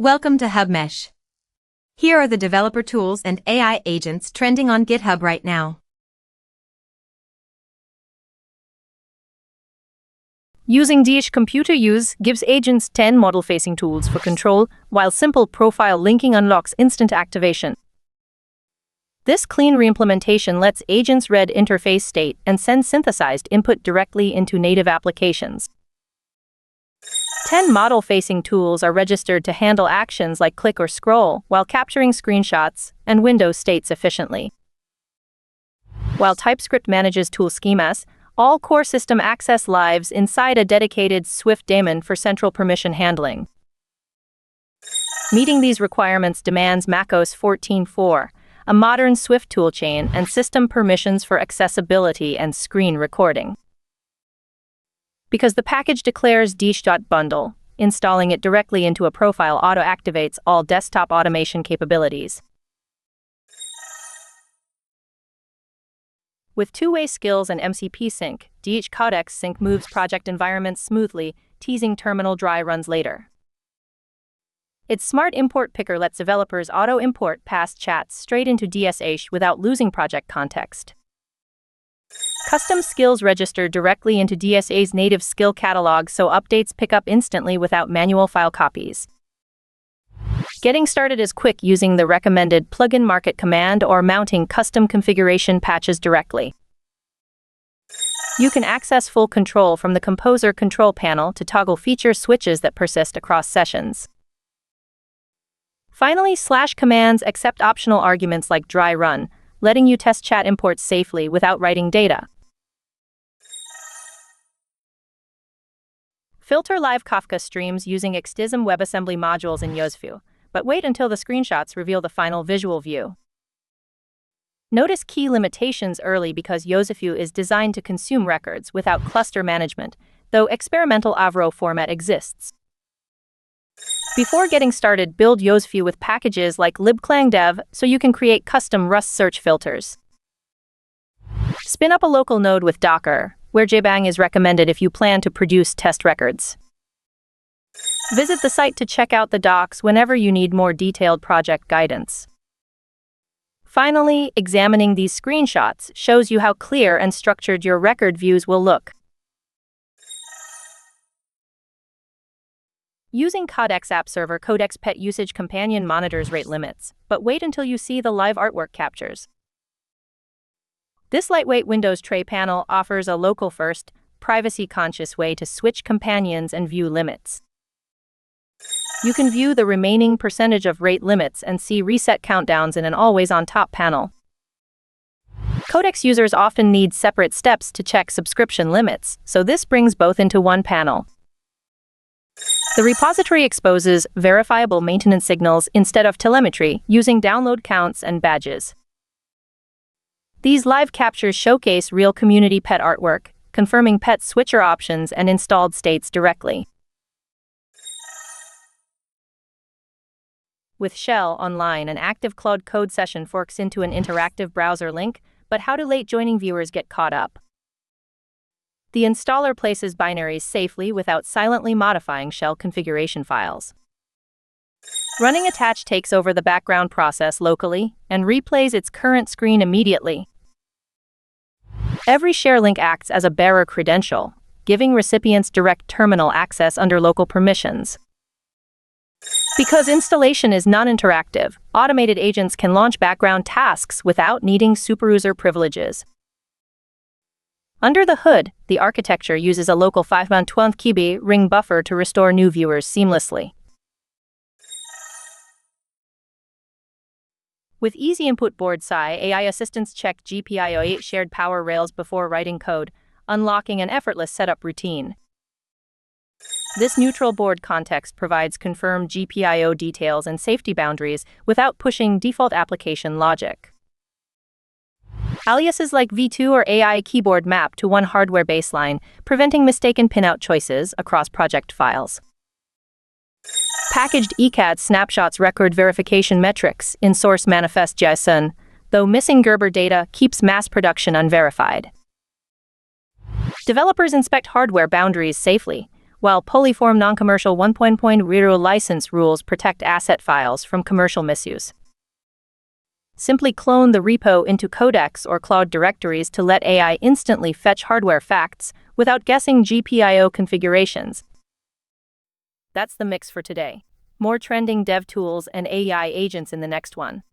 Welcome to HubMesh. Here are the developer tools and AI agents trending on GitHub right now. Using dsh-computer-use gives agents 10 model-facing tools for control, while simple profile linking unlocks instant activation. This clean reimplementation lets agents read interface state and send synthesized input directly into native applications. 10 model-facing tools are registered to handle actions like click or scroll while capturing screenshots and window states efficiently. While TypeScript manages tool schemas, all core system access lives inside a dedicated Swift daemon for central permission handling. Meeting these requirements demands macOS 14.4, a modern Swift toolchain and system permissions for accessibility and screen recording. Because the package declares dsh.bundle, installing it directly into a profile auto-activates all desktop automation capabilities. With two-way Skills and MCP sync, dsh-codex-sync moves project environments smoothly, teasing terminal dry runs later. Its smart import picker lets developers auto-import past chats straight into dsh without losing project context. Custom skills register directly into dsh's native skill catalog so updates pick up instantly without manual file copies. Getting started is quick using the recommended plugin market command or mounting custom configuration patches directly. You can access full control from the Composer control panel to toggle feature switches that persist across sessions. Finally, /commands accept optional arguments like dry run, letting you test chat imports safely without writing data. Filter live Kafka streams using Xtism WebAssembly modules in yozefu, but wait until the screenshots reveal the final visual view. Notice key limitations early because yozefu is designed to consume records without cluster management, though experimental Avro format exists. Before getting started, build yozefu with packages like libclang-dev so you can create custom Rust search filters. Spin up a local node with Docker, where jbang is recommended if you plan to produce test records. Visit the site to check out the docs whenever you need more detailed project guidance. Finally, examining these screenshots shows you how clear and structured your record views will look. Using Codex App Server, codex-pet-usage-companion monitors rate limits, but wait until you see the live artwork captures. This lightweight Windows tray panel offers a local-first, privacy-conscious way to switch companions and view limits. You can view the remaining percentage of rate limits and see reset countdowns in an always-on-top panel. Codex users often need separate steps to check subscription limits, so this brings both into one panel. The repository exposes verifiable maintenance signals instead of telemetry using download counts and badges. These live captures showcase real community pet artwork, confirming pet switcher options and installed states directly. With shell.online, an active Cloud Code session forks into an interactive browser link, but how do late-joining viewers get caught up? The installer places binaries safely without silently modifying shell configuration files. Running attach takes over the background process locally and replays its current screen immediately. Every share link acts as a bearer credential, giving recipients direct terminal access under local permissions. Because installation is non-interactive, automated agents can launch background tasks without needing superuser privileges. Under the hood, the architecture uses a local 512 KB ring buffer to restore new viewers seamlessly. With easyinput-board-cy, AI assistants check GPIO8 shared power rails before writing code, unlocking an effortless setup routine. This neutral board context provides confirmed GPIO details and safety boundaries without pushing default application logic. Aliases like v2 or AI keyboard map to one hardware baseline, preventing mistaken pinout choices across project files. Packaged ECAD snapshots record verification metrics in source manifest JSON, though missing Gerber data keeps mass production unverified. Developers inspect hardware boundaries safely, while Polyform Non-Commercial 1.0 license rules protect asset files from commercial misuse. Simply clone the repo into Codex or Cloud directories to let AI instantly fetch hardware facts without guessing GPIO configurations. That's the mix for today. More trending dev tools and AI agents in the next one.